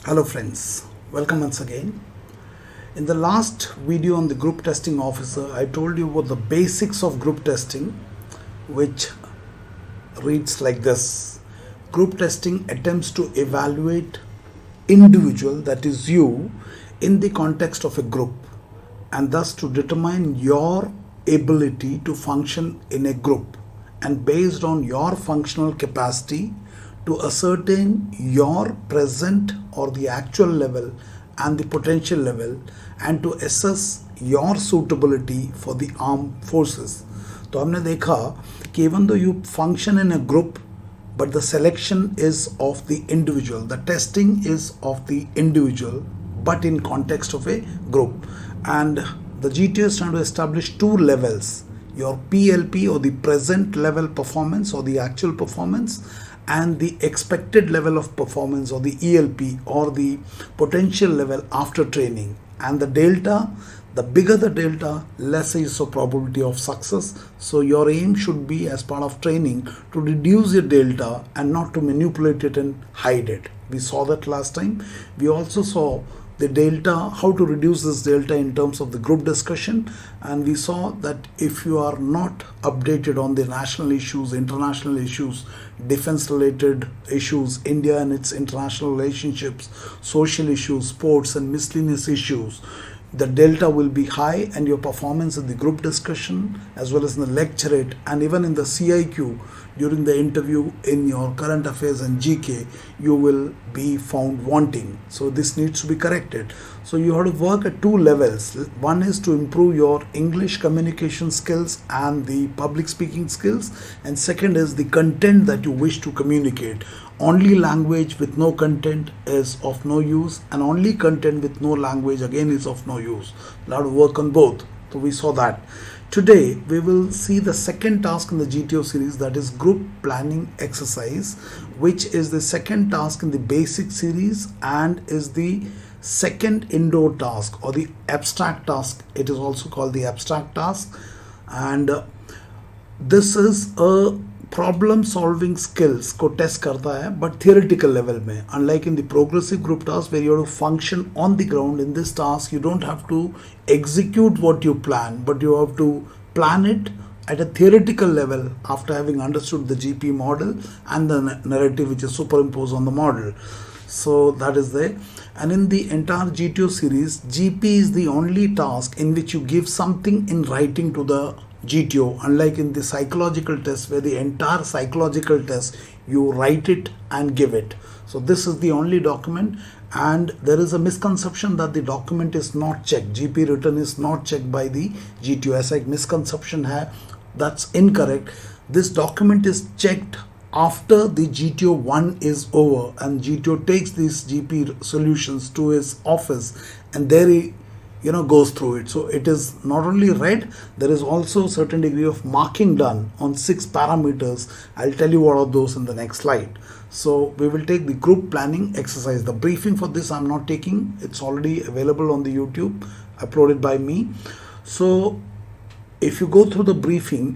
Hello friends, welcome once again. In the last video on the group testing officer, I told you about the basics of group testing, which reads like this. Group testing attempts to evaluate individual, that is you, in the context of a group, and thus to determine your ability to function in a group, and based on your functional capacity to ascertain your present or the actual level and the potential level, and to assess your suitability for the armed forces. तो हमने देखा कि even though you function in a group, but the selection is of the individual, the testing is of the individual, but in context of a group. And the GTO is trying to establish two levels: your PLP, or the present level performance or the actual performance, and the expected level of performance, or the ELP, or the potential level after training. And the delta, the bigger the delta, lesser is the probability of success. So your aim should be, as part of training, to reduce your delta and not to manipulate it and hide it. We saw that last time. We also saw the delta, how to reduce this delta in terms of the group discussion, and we saw that if you are not updated on the national issues, international issues, defense related issues, India and its international relationships, social issues, sports and miscellaneous issues, the delta will be high, and your performance in the group discussion, as well as in the lecturate and even in the CIQ during the interview in your current affairs and GK, you will be found wanting. So this needs to be corrected. So you have to work at two levels. One is to improve your English communication skills and the public speaking skills, and second is the content that you wish to communicate. Only language with no content is of no use, and only content with no language again is of no use. You have to work on both. So we saw that. Today we will see the second task in the GTO series, that is group planning exercise, which is the second task in the basic series and is the second indoor task, or the abstract task. It is also called the abstract task, and this is a problem solving skills को test करता है, but theoretical level में. Unlike in the progressive group task where you have to function on the ground, in this task you don't have to execute what you plan, but you have to plan it at a theoretical level after having understood the GP model and the narrative which is superimposed on the model. So that is there. And in the entire GTO series, GP is the only task in which you give something in writing to the GTO, unlike in the psychological test where the entire psychological test you write it and give it. So this is the only document, and there is a misconception that the document is not checked. GP written is not checked by the GTO. ऐसा एक misconception है, that's incorrect. This document is checked after the GTO 1 is over, and GTO takes these GP solutions to his office, and there he goes through it. So it is not only read, there is also a certain degree of marking done on 6 parameters. I'll tell you what are those in the next slide. So we will take the group planning exercise. The briefing for this I'm not taking, it's already available on the YouTube, uploaded by me. So if you go through the briefing,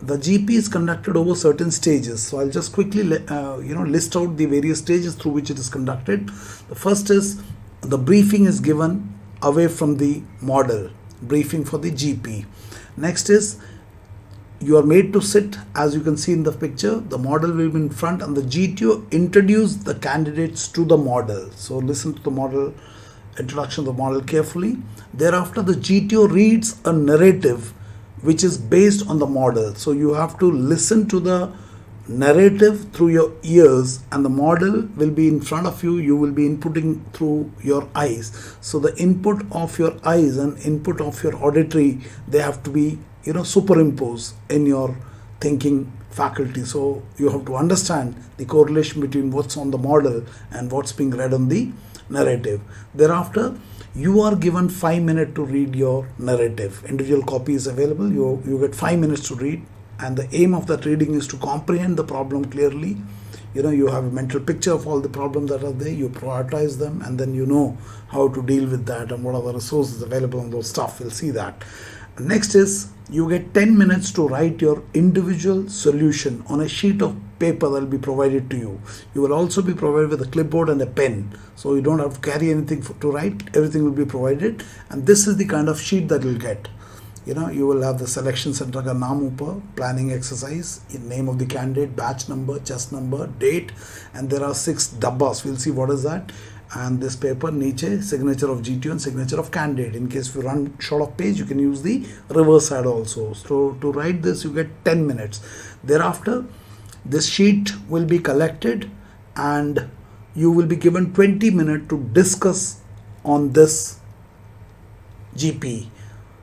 the GP is conducted over certain stages. So I'll just quickly list out the various stages through which it is conducted. The first is the briefing is given away from the model, briefing for the GP. Next is you are made to sit, as you can see in the picture. The model will be in front, and the GTO introduce the candidates to the model. So listen to the model, introduction of the model carefully. Thereafter the GTO reads a narrative which is based on the model. So you have to listen to the narrative through your ears, and the model will be in front of you. You will be inputting through your eyes. So the input of your eyes and input of your auditory, they have to be superimposed in your thinking faculty. So you have to understand the correlation between what's on the model and what's being read on the narrative. Thereafter you are given 5 minutes to read your narrative. Individual copy is available. You get 5 minutes to read, and the aim of that reading is to comprehend the problem clearly. You have a mental picture of all the problems that are there, you prioritize them, and then you know how to deal with that and what are the resources available on those stuff. We'll see that. Next is you get 10 minutes to write your individual solution on a sheet of paper that will be provided to you. You will also be provided with a clipboard and a pen, so you don't have to carry anything to write. Everything will be provided, and this is the kind of sheet that you'll get. You will have the selection center का नाम ऊपर, planning exercise, name of the candidate, batch number, chest number, date, and there are 6 dabbas. We'll see what is that. And this paper नीचे signature of GTO and signature of candidate. In case if you run short of page, you can use the reverse side also. So to write this, you get 10 minutes. Thereafter, this sheet will be collected and you will be given 20 minutes to discuss on this GP.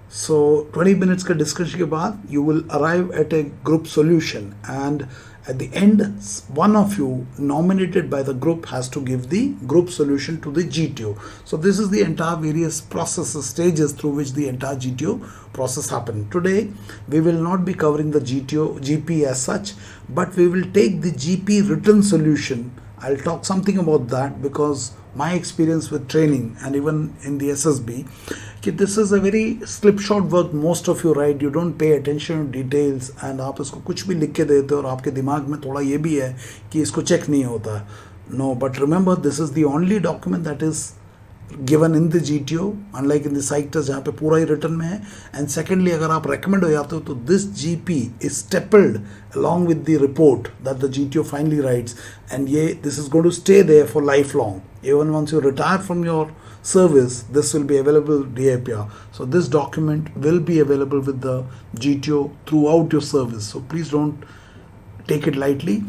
So 20 minutes का discussion के बाद you will arrive at a group solution, and at the end one of you nominated by the group has to give the group solution to the GTO. So this is the entire various processes, stages through which the entire GTO process happened. Today we will not be covering the GP as such, but we will take the GP written solution. I'll talk something about that because my experience with training and even in the SSB, this is a very slipshod work. Most of you write, you don't pay attention to details, and आप इसको कुछ भी लिख के देते हो और आपके दिमाग में थोड़ा ये भी है कि इसको चेक नहीं होता. No, but remember, this is the only document that is given in the GTO, unlike in the psych test जहाँ पे पूरा ही written में है. And secondly, अगर आप recommend हो जाते हो तो this GP is stapled along with the report that the GTO finally writes, and this is going to stay there for lifelong. Even once you retire from your service, this will be available DAPR. So this document will be available with the GTO throughout your service. So please don't take it lightly.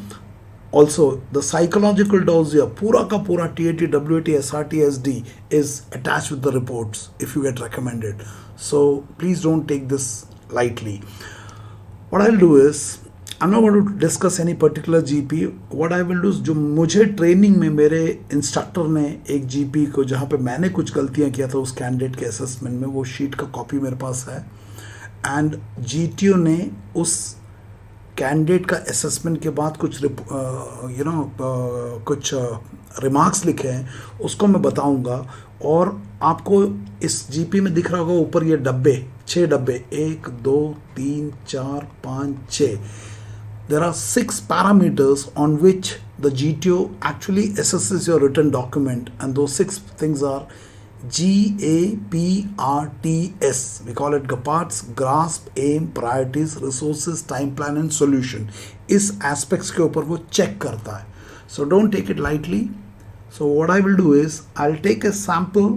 Also, the psychological dossier, pura ka pura TAT, WAT, SRT, SD is attached with the reports if you get recommended. So please don't take this lightly. What I'll do is, I'm not going to discuss any particular GP. What I will do is, जो मुझे training में मेरे instructor ने एक GP को जहाँ पे मैंने कुछ गलतियाँ किया था उस कैंडिडेट के असेसमेंट में, वो शीट का कॉपी मेरे पास है, एंड GTO ने उस कैंडिडेट का असेसमेंट के बाद कुछ कुछ रिमार्क्स लिखे हैं, उसको मैं बताऊंगा. और आपको इस GP में दिख रहा होगा ऊपर ये डब्बे, 6 डब्बे, 1 2 3 4 5 6. There are 6 parameters on which the GTO actually assesses your written document, and those 6 things are GAPRTS. We call it GAPARTS: grasp, aim, priorities, resources, time plan and solution. इस aspects के ऊपर वो check करता है. So don't take it lightly. So what I will do is, I'll take a sample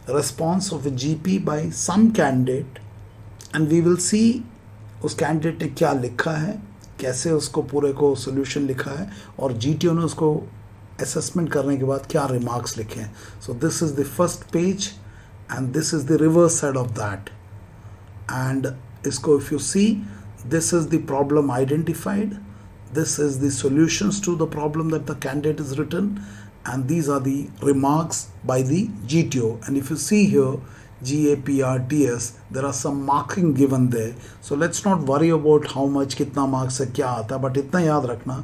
response of a GP by some candidate, and we will see उस candidate ने क्या लिखा है, कैसे उसको पूरे को सोल्यूशन लिखा है, और GTO ने उसको असेसमेंट करने के बाद क्या रिमार्क्स लिखे हैं. So this is the first page and this is the reverse side of that. And इसको if you see, this is the problem identified, this is the solutions to the problem that the candidate is written, and these are the remarks by the GTO. And if you see here GAPRTS, there are some marking given there. So let's not worry about how much, कितना marks है, क्या आता है, but इतना याद रखना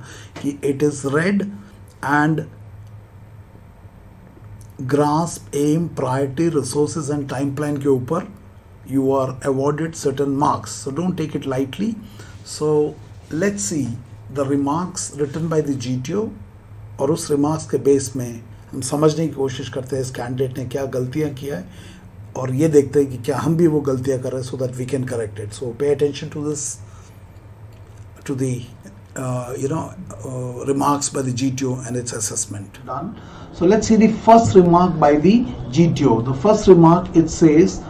कि it is read and grasp, aim, priority, resources and time plan के ऊपर you are awarded certain marks. So don't take it lightly. So let's see the remarks written by the GTO, और उस remarks के base में हम समझने की कोशिश करते हैं इस कैंडिडेट ने क्या गलतियाँ किया है, और ये देखते हैं कि क्या हम भी वो गलतियां कर रहे हैं, so that we can correct it. So pay attention to this, to the remarks by the GTO and its assessment. Done. So let's see the first remark by the GTO. The first remark, it says,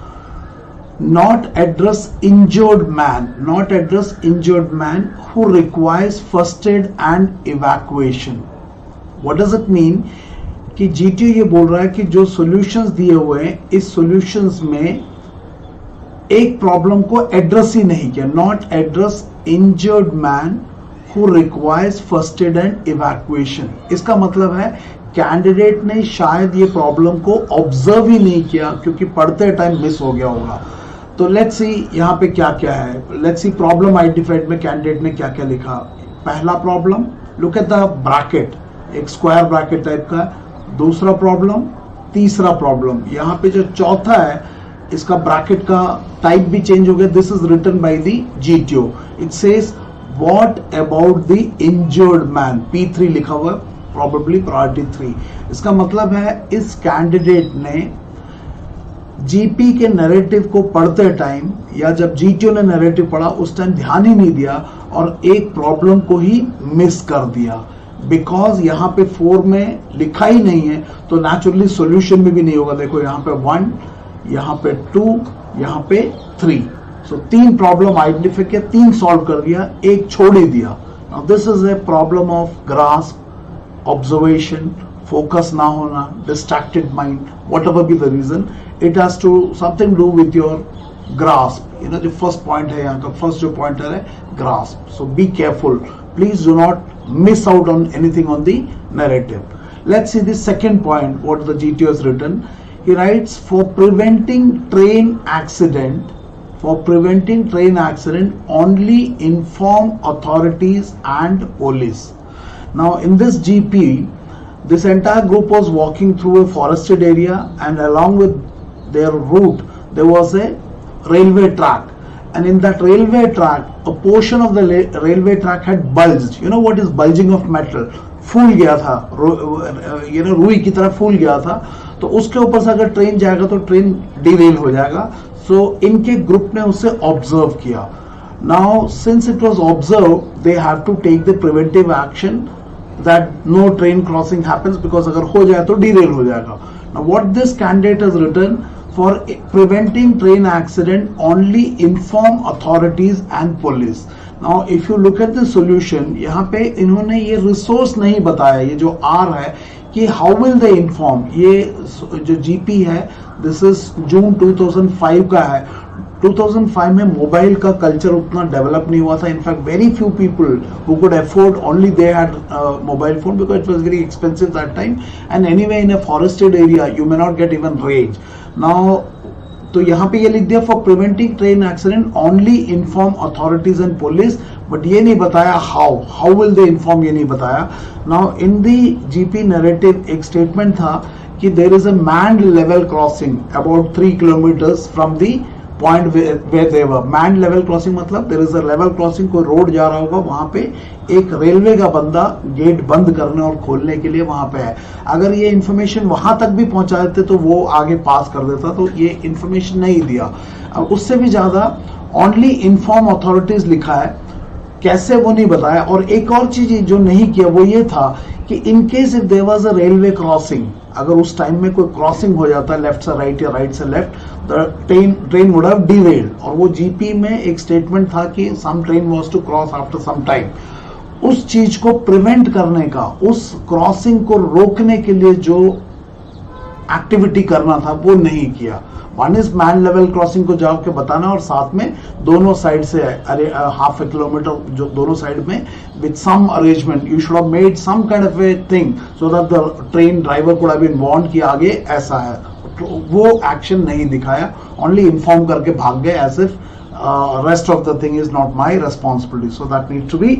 not address injured man who requires first aid and evacuation. What does it mean? कि GTO ये बोल रहा है कि जो solutions दिए हुए हैं, इस सॉल्यूशंस में एक प्रॉब्लम को एड्रेस ही नहीं किया. Not address injured man who requires first aid and evacuation. इसका मतलब है कैंडिडेट ने शायद ये प्रॉब्लम को ऑब्जर्व ही नहीं किया क्योंकि पढ़ते टाइम मिस हो गया होगा. तो लेट्स सी यहाँ पे क्या क्या है. लेट्स सी प्रॉब्लम आइडेंटिफाइड में कैंडिडेट ने क्या क्या लिखा. पहला problem, look at the bracket, एक स्क्वायर ब्रैकेट टाइप का. दूसरा प्रॉब्लम, तीसरा प्रॉब्लम. यहाँ पे जो चौथा है, इसका ब्रैकेट का टाइप भी चेंज हो गया. This is written by the GTO. It says what about the injured man. P3 लिखा हुआ है, प्रॉबेबली प्रायोरिटी 3. इसका मतलब है इस कैंडिडेट ने जीपी के नैरेटिव को पढ़ते टाइम या जब GTO ने नैरेटिव पढ़ा उस टाइम ध्यान ही नहीं दिया और एक प्रॉब्लम को ही मिस कर दिया. बिकॉज यहाँ पे 4 में लिखा ही नहीं है तो नेचुरली सॉल्यूशन में भी नहीं होगा. देखो यहाँ पे 1, यहाँ पे 2, यहाँ पे 3. सो 3 प्रॉब्लम आइडेंटिफाई किया, 3 सॉल्व कर दिया, एक छोड़ ही दिया. Now this is a problem of grasp, observation, focus ना होना, distracted mind, whatever be the reason, it has to something do with your grasp. जो फर्स्ट पॉइंट है यहाँ का, फर्स्ट जो पॉइंटर है grasp. So be careful, please do not miss out on anything on the narrative. Let's see the second point, what the GTO has written. He writes, for preventing train accident, only inform authorities and police. Now in this GP, this entire group was walking through a forested area and along with their route there was a railway track. And in that railway track, a portion of the railway track had bulged. You know what is bulging of metal? फूल गया था, रुई की तरह फूल गया था. तो उसके ऊपर से अगर ट्रेन जाएगा तो ट्रेन डिरेल हो जाएगा. सो इनके ग्रुप ने उसे ऑब्जर्व किया. Now since it was observe, they have to take the preventive action that no train crossing happens, because अगर हो जाए तो डिरेल हो जाएगा. Now what this candidate has written, for preventing train accident, only inform authorities and police. Now if you look at the solution, यहाँ पे इन्होंने ये रिसोर्स नहीं बताया, ये जो R है कि how will they inform. ये जो GP है, this is जून 2005 का है. 2005 में मोबाइल का कल्चर उतना डेवलप नहीं हुआ था. In fact very few people who could afford, only they had mobile phone because it was very expensive that time. And anyway in a forested area you may not get even range. Now तो यहाँ पे ये लिख दिया for preventing train accident only inform authorities and police, but ये नहीं बताया how will they inform, ये नहीं बताया. Now in the GP narrative एक स्टेटमेंट था कि there is a manned level crossing about 3 kilometres from the point where they were. Manned level crossing मतलब there is a level crossing, कोई road जा रहा होगा, वहां पे एक रेलवे का बंदा गेट बंद करने और खोलने के लिए वहां पे है. अगर ये इंफॉर्मेशन वहां तक भी पहुंचा देते तो वो आगे पास कर देता, तो ये इंफॉर्मेशन नहीं दिया. उससे भी ज्यादा ओनली इन्फॉर्म अथॉरिटीज लिखा है, कैसे वो नहीं बताया. और एक और चीज जो नहीं किया वो ये था कि in case if there was a railway crossing, अगर उस टाइम में कोई क्रॉसिंग हो जाता है लेफ्ट से राइट या राइट से left, the train would have derailed. और वो GP में एक स्टेटमेंट था कि some train was to cross after some time. उस चीज को प्रिवेंट करने का, उस क्रॉसिंग को रोकने के लिए जो एक्टिविटी करना था वो नहीं किया. One is man level crossing को जाके बताना और साथ में दोनों साइड से हाफ ए किलोमीटर जो दोनों साइड में with some arrangement you should have made some kind of a thing so that the train driver could have been warned कि आगे ऐसा है. तो वो एक्शन नहीं दिखाया, ओनली इन्फॉर्म करके भाग गए as if rest of the thing is not my responsibility. So that need to be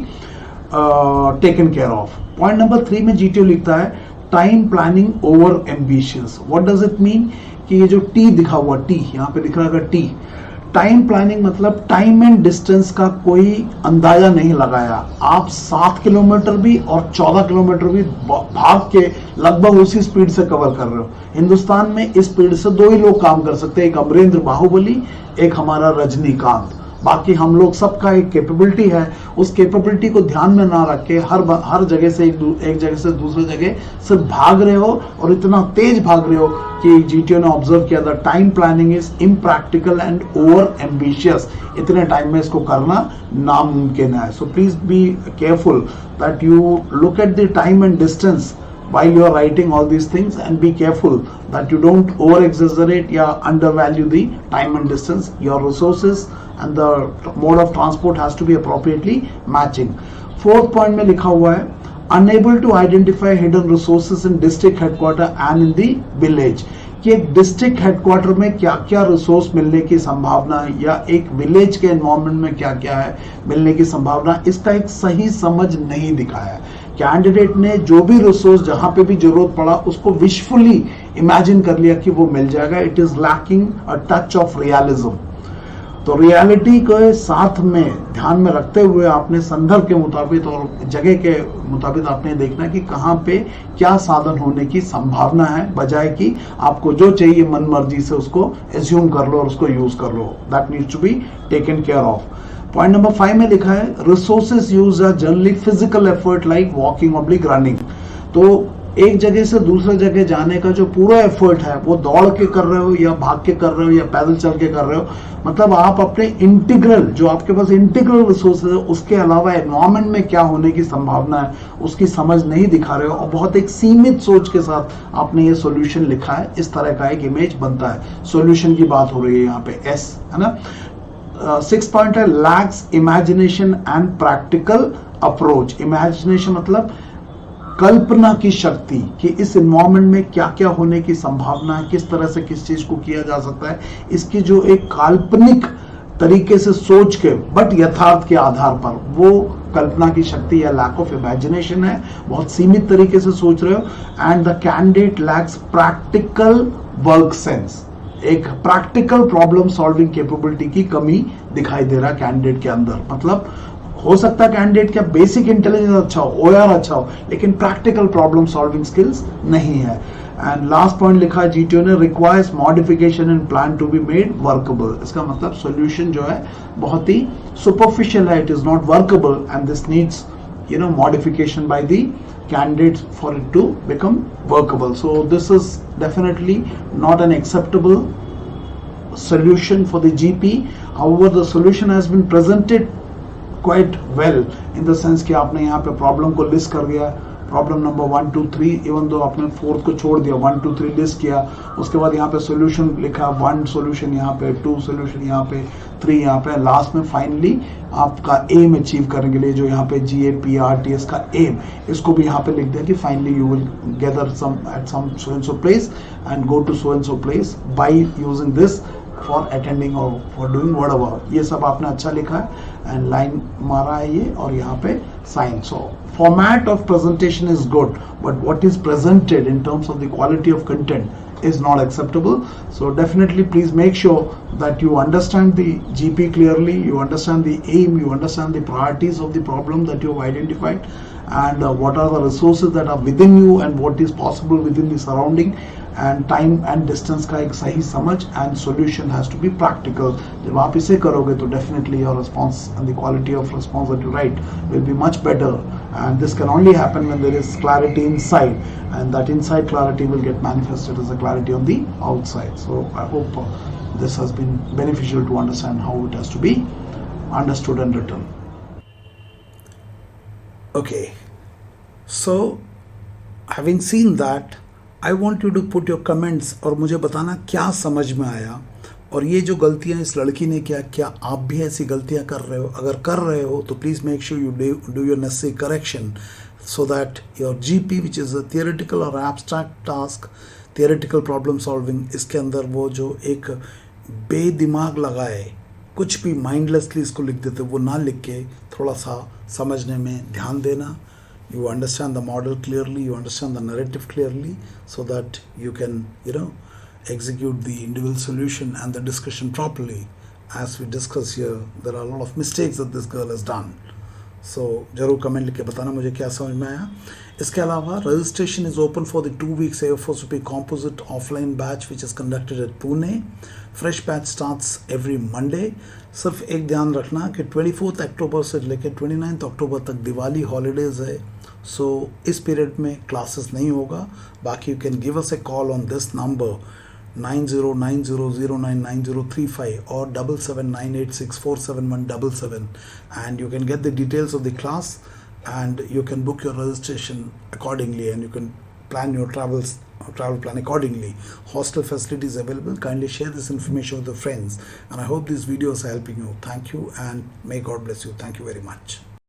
taken care of. Point number 3 में GTO लिखता है time planning over ambitious. What does it mean कि ये जो T दिखा हुआ, T यहाँ पे दिख रहा है T, टाइम प्लानिंग मतलब टाइम एंड डिस्टेंस का कोई अंदाजा नहीं लगाया. आप 7 किलोमीटर भी और 14 किलोमीटर भी भाग के लगभग उसी स्पीड से कवर कर रहे हो. हिंदुस्तान में इस स्पीड से 2 ही लोग काम कर सकते हैं, एक अमरेंद्र बाहुबली, एक हमारा रजनीकांत. बाकी हम लोग सबका एक कैपेबिलिटी है, उस कैपेबिलिटी को ध्यान में ना रख के हर जगह से एक जगह से दूसरी जगह सिर्फ भाग रहे हो और इतना तेज भाग रहे हो कि GTO ने ऑब्जर्व किया था time planning is impractical and over ambitious. इतने टाइम में इसको करना नामुमकिन है. So please be careful that you look at the time and distance while you are writing all these things and be careful that you don't over exaggerate or undervalue the time and distance. Your resources and the mode of transport has to be appropriately matching. 4th point में लिखा हुआ है unable to identify hidden resources in district headquarter and in the village. कि एक district headquarter में क्या क्या resource मिलने की संभावना है या एक विलेज के एनवायरनमेंट में क्या क्या है मिलने की संभावना, इसका एक सही समझ नहीं दिखाया. कैंडिडेट ने जो भी रिसोर्स जहां पे भी जरूरत पड़ा उसको विशफुली इमेजिन कर लिया कि वो मिल जाएगा. It is lacking a touch of realism. तो रियलिटी के साथ में ध्यान में रखते हुए आपने संदर्भ के मुताबिक और जगह के मुताबिक आपने देखना कि कहाँ पे क्या साधन होने की संभावना है, बजाय कि आपको जो चाहिए मन मर्जी से उसको एज्यूम कर लो और उसको यूज कर लो. That needs to be taken care of. Point number 5 में लिखा है resources use are generally physical effort like walking oblique running. तो एक जगह से दूसरे जगह जाने का जो पूरा एफर्ट है वो दौड़ के कर रहे हो या भाग के कर रहे हो या पैदल चल के कर रहे हो, मतलब आप अपने इंटीग्रल जो आपके पास इंटीग्रल रिसोर्सेज है उसके अलावा एनवायरमेंट में क्या होने की संभावना है उसकी समझ नहीं दिखा रहे हो और बहुत एक सीमित सोच के साथ आपने ये सॉल्यूशन लिखा है. इस तरह का एक इमेज बनता है. सॉल्यूशन की बात हो रही है यहाँ पे एस है ना. 6 पॉइंट है lakhs imagination and practical approach. Imagination मतलब कल्पना की शक्ति कि इस एनवायरमेंट में क्या क्या होने की संभावना है, किस तरह से किस चीज को किया जा सकता है, इसकी जो एक काल्पनिक तरीके से सोच के बट यथार्थ के आधार पर वो कल्पना की शक्ति या लैक ऑफ इमेजिनेशन है. बहुत सीमित तरीके से सोच रहे हो. And the candidate lakhs practical work sense. एक प्रैक्टिकल प्रॉब्लम सॉल्विंग कैपेबिलिटी की कमी दिखाई दे रहा है कैंडिडेट के अंदर. मतलब हो सकता है कैंडिडेट का बेसिक इंटेलिजेंस अच्छा हो, ओआर अच्छा हो, लेकिन प्रैक्टिकल प्रॉब्लम सॉल्विंग स्किल्स नहीं है. एंड लास्ट पॉइंट लिखा है जीटीओ ने requires modification and plan to be made workable. इसका मतलब सॉल्यूशन जो है बहुत ही सुपरफिशियल है. It is not workable and this needs modification by the candidates for it to become workable. So this is definitely not an acceptable solution for the GP. However, the solution has been presented quite well in the sense कि आपने यहाँ पे problem को list कर दिया. Problem number 1 2 3 even though आपने 4th को छोड़ दिया, 1 2 3 लिस्ट किया. उसके बाद यहाँ पे सॉल्यूशन लिखा, 1 सॉल्यूशन यहाँ पे, 2 सॉल्यूशन यहाँ पे, 3 यहाँ पे. लास्ट में फाइनली आपका एम अचीव करने के लिए जो यहाँ पे GAPRTS का एम, इसको भी यहाँ पे लिख दिया कि finally you will gather some at some so and so place and go to so and so place by using this for attending और फॉर डूइंग व्हाटएवर. ये सब आपने अच्छा लिखा है एंड लाइन मारा है ये और यहाँ पे sign. So format of presentation is good, but what is presented in terms of the quality of content is not acceptable. So definitely please make sure that you understand the GP clearly, you understand the aim, you understand the priorities of the problem that you have identified, and what are the resources that are within you and what is possible within the surrounding, and time and distance का एक सही समझ, and solution has to be practical. जब आप इसे करोगे तो definitely your response and the quality of response that you write will be much better, and this can only happen when there is clarity inside, and that inside clarity will get manifested as a clarity on the outside. So I hope this has been beneficial to understand how it has to be understood and written. Okay, so having seen that, I want you to put your comments और मुझे बताना क्या समझ में आया, और ये जो गलतियाँ इस लड़की ने किया, क्या आप भी ऐसी गलतियाँ कर रहे हो? अगर कर रहे हो तो please make sure you do your necessary correction so that your GP, which is a theoretical or abstract task, theoretical problem solving, इसके अंदर वो जो एक बेदिमाग लगाए कुछ भी माइंडलेसली इसको लिख देते, वो ना लिख के थोड़ा सा समझने में ध्यान देना. You understand the model clearly, you understand the narrative clearly, so that you can execute the individual solution and the discussion properly. As we discuss here, there are a lot of mistakes that this girl has done. So जरूर comment लिख के बताना मुझे क्या समझ में आया. इसके अलावा registration is open for the 2 weeks AFOSOP composite offline batch which is conducted at Pune. Fresh batch starts every Monday. सिर्फ एक ध्यान रखना कि 24 अक्टूबर से लेकर 29 अक्टूबर तक दिवाली हॉलीडेज है. सो इस पीरियड में क्लासेस नहीं होगा. बाकी you can give us A call on this number 9090099035 or 7798647177, and you can get the details of the class and you can book your registration accordingly, and you can plan your travel plan accordingly. Hostel facilities available. Kindly share this information with your friends, and I hope these videos are helping you. Thank you, and may God bless you. Thank you very much.